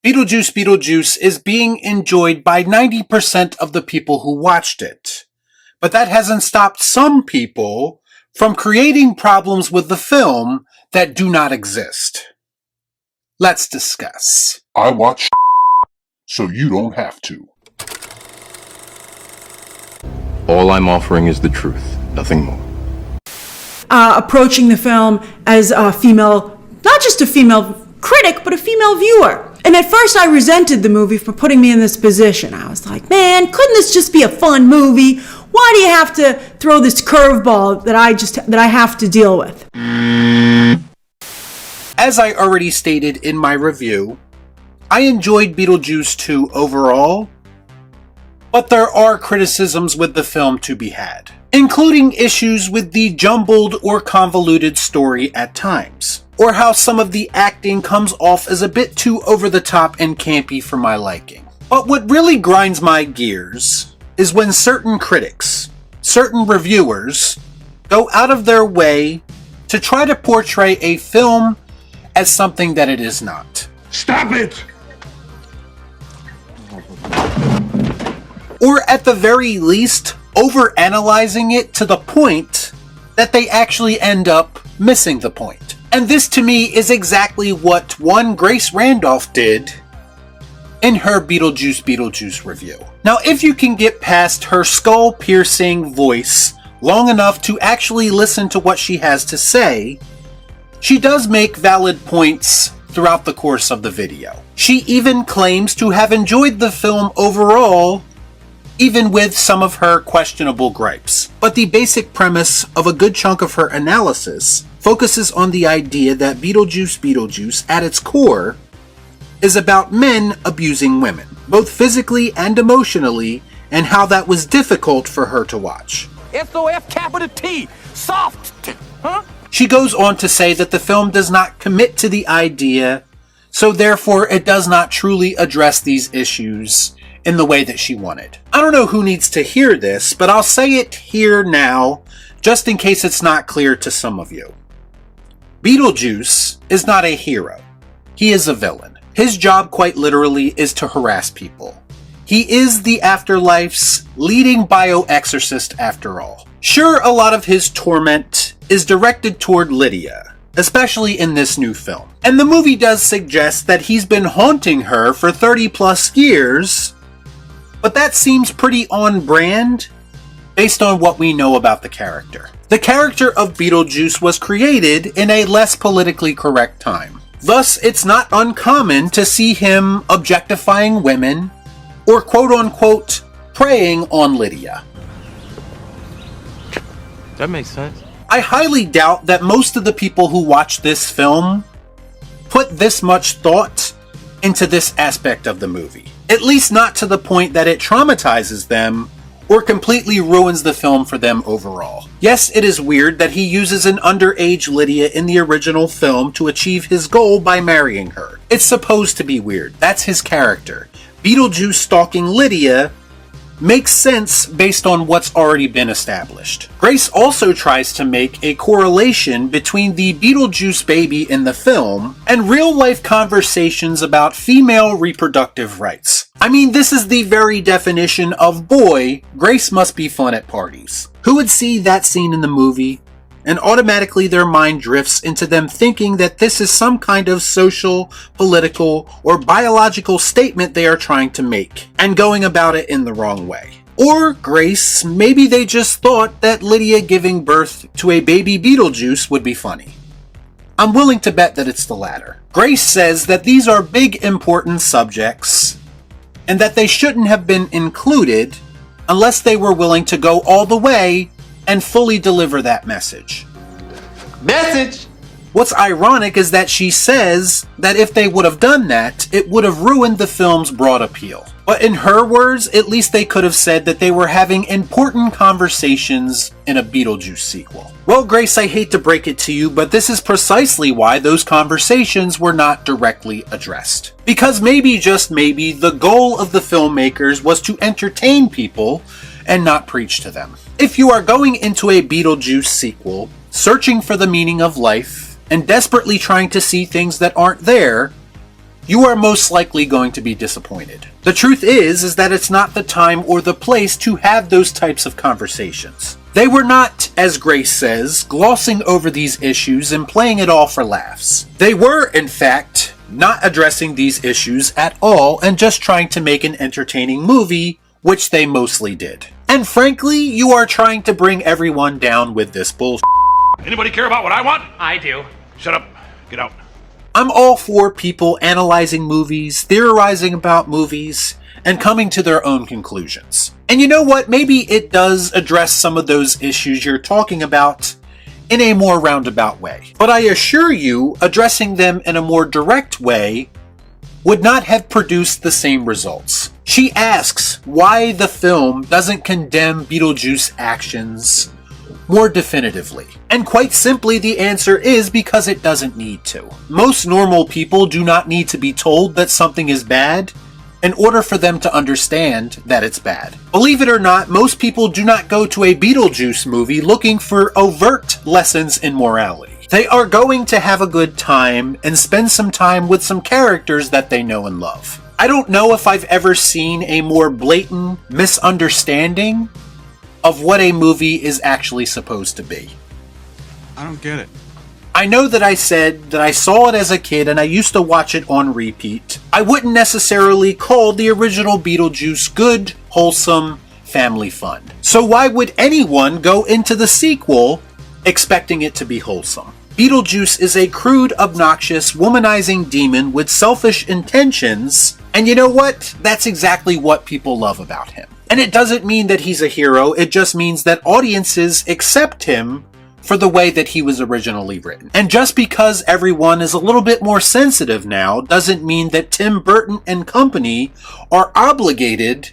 Beetlejuice Beetlejuice is being enjoyed by 90% of the people who watched it. But that hasn't stopped some people from creating problems with the film that do not exist. Let's discuss. I watch so you don't have to. All I'm offering is the truth, nothing more. Approaching the film as a female, not just a female critic, but a female viewer. And at first I resented the movie for putting me in this position. I was like, man, couldn't this just be a fun movie? Why do you have to throw this curveball that I have to deal with? As I already stated in my review, I enjoyed Beetlejuice 2 overall, but there are criticisms with the film to be had, including issues with the jumbled or convoluted story at times, or how some of the acting comes off as a bit too over the top and campy for my liking. But what really grinds my gears is when certain critics, certain reviewers, go out of their way to try to portray a film as something that it is not. Stop it! Or at the very least, overanalyzing it to the point that they actually end up missing the point. And this to me is exactly what one Grace Randolph did in her Beetlejuice Beetlejuice review. Now, if you can get past her skull-piercing voice long enough to actually listen to what she has to say, she does make valid points throughout the course of the video. She even claims to have enjoyed the film overall, even with some of her questionable gripes. But the basic premise of a good chunk of her analysis focuses on the idea that Beetlejuice Beetlejuice, at its core, is about men abusing women, both physically and emotionally, and how that was difficult for her to watch. S-O-F capital T, soft, huh? She goes on to say that the film does not commit to the idea, so therefore it does not truly address these issues in the way that she wanted. I don't know who needs to hear this, but I'll say it here now, just in case it's not clear to some of you. Beetlejuice is not a hero. He is a villain. His job, quite literally, is to harass people. He is the afterlife's leading bioexorcist after all. Sure, a lot of his torment is directed toward Lydia, especially in this new film. And the movie does suggest that he's been haunting her for 30 plus years, but that seems pretty on brand based on what we know about the character. The character of Beetlejuice was created in a less politically correct time. Thus, it's not uncommon to see him objectifying women or quote-unquote preying on Lydia. That makes sense. I highly doubt that most of the people who watch this film put this much thought into this aspect of the movie. At least not to the point that it traumatizes them or completely ruins the film for them overall. Yes, it is weird that he uses an underage Lydia in the original film to achieve his goal by marrying her. It's supposed to be weird. That's his character. Beetlejuice stalking Lydia makes sense based on what's already been established. Grace also tries to make a correlation between the Beetlejuice baby in the film and real-life conversations about female reproductive rights. I mean, this is the very definition of boy, Grace must be fun at parties. Who would see that scene in the movie and automatically their mind drifts into them thinking that this is some kind of social, political, or biological statement they are trying to make, and going about it in the wrong way. Or Grace, maybe they just thought that Lydia giving birth to a baby Beetlejuice would be funny. I'm willing to bet that it's the latter. Grace says that these are big important subjects, and that they shouldn't have been included unless they were willing to go all the way and fully deliver that message. Message! What's ironic is that she says that if they would have done that, it would have ruined the film's broad appeal. But in her words, at least they could have said that they were having important conversations in a Beetlejuice sequel. Well, Grace, I hate to break it to you, but this is precisely why those conversations were not directly addressed. Because maybe, just maybe, the goal of the filmmakers was to entertain people and not preach to them. If you are going into a Beetlejuice sequel, searching for the meaning of life, and desperately trying to see things that aren't there, you are most likely going to be disappointed. The truth is that it's not the time or the place to have those types of conversations. They were not, as Grace says, glossing over these issues and playing it all for laughs. They were, in fact, not addressing these issues at all and just trying to make an entertaining movie, which they mostly did. And frankly, you are trying to bring everyone down with this bullshit. Anybody care about what I want? I do. Shut up. Get out. I'm all for people analyzing movies, theorizing about movies, and coming to their own conclusions. And you know what? Maybe it does address some of those issues you're talking about in a more roundabout way. But I assure you, addressing them in a more direct way would not have produced the same results. She asks why the film doesn't condemn Beetlejuice actions more definitively. And quite simply, the answer is because it doesn't need to. Most normal people do not need to be told that something is bad in order for them to understand that it's bad. Believe it or not, most people do not go to a Beetlejuice movie looking for overt lessons in morality. They are going to have a good time and spend some time with some characters that they know and love. I don't know if I've ever seen a more blatant misunderstanding of what a movie is actually supposed to be. I don't get it. I know that I said that I saw it as a kid and I used to watch it on repeat. I wouldn't necessarily call the original Beetlejuice good, wholesome, family fun. So why would anyone go into the sequel expecting it to be wholesome? Beetlejuice is a crude, obnoxious, womanizing demon with selfish intentions, and you know what? That's exactly what people love about him. And it doesn't mean that he's a hero, it just means that audiences accept him for the way that he was originally written. And just because everyone is a little bit more sensitive now doesn't mean that Tim Burton and company are obligated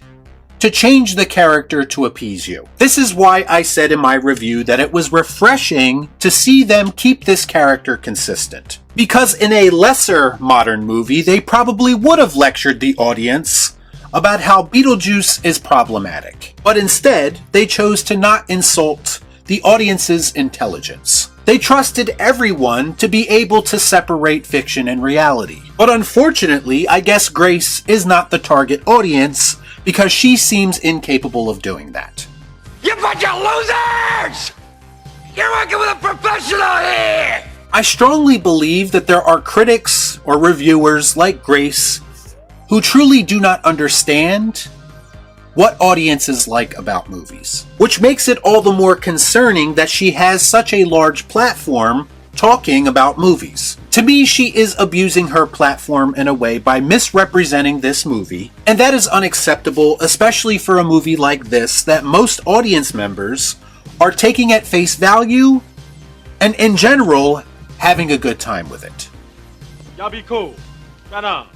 to change the character to appease you. This is why I said in my review that it was refreshing to see them keep this character consistent. Because in a lesser modern movie, they probably would have lectured the audience about how Beetlejuice is problematic. But instead, they chose to not insult the audience's intelligence. They trusted everyone to be able to separate fiction and reality. But unfortunately, I guess Grace is not the target audience because she seems incapable of doing that. You bunch of losers! You're working with a professional here! I strongly believe that there are critics or reviewers like Grace who truly do not understand what audiences like about movies, which makes it all the more concerning that she has such a large platform talking about movies. To me, she is abusing her platform in a way by misrepresenting this movie, and that is unacceptable, especially for a movie like this that most audience members are taking at face value and in general having a good time with it. Y'all be cool. Right on.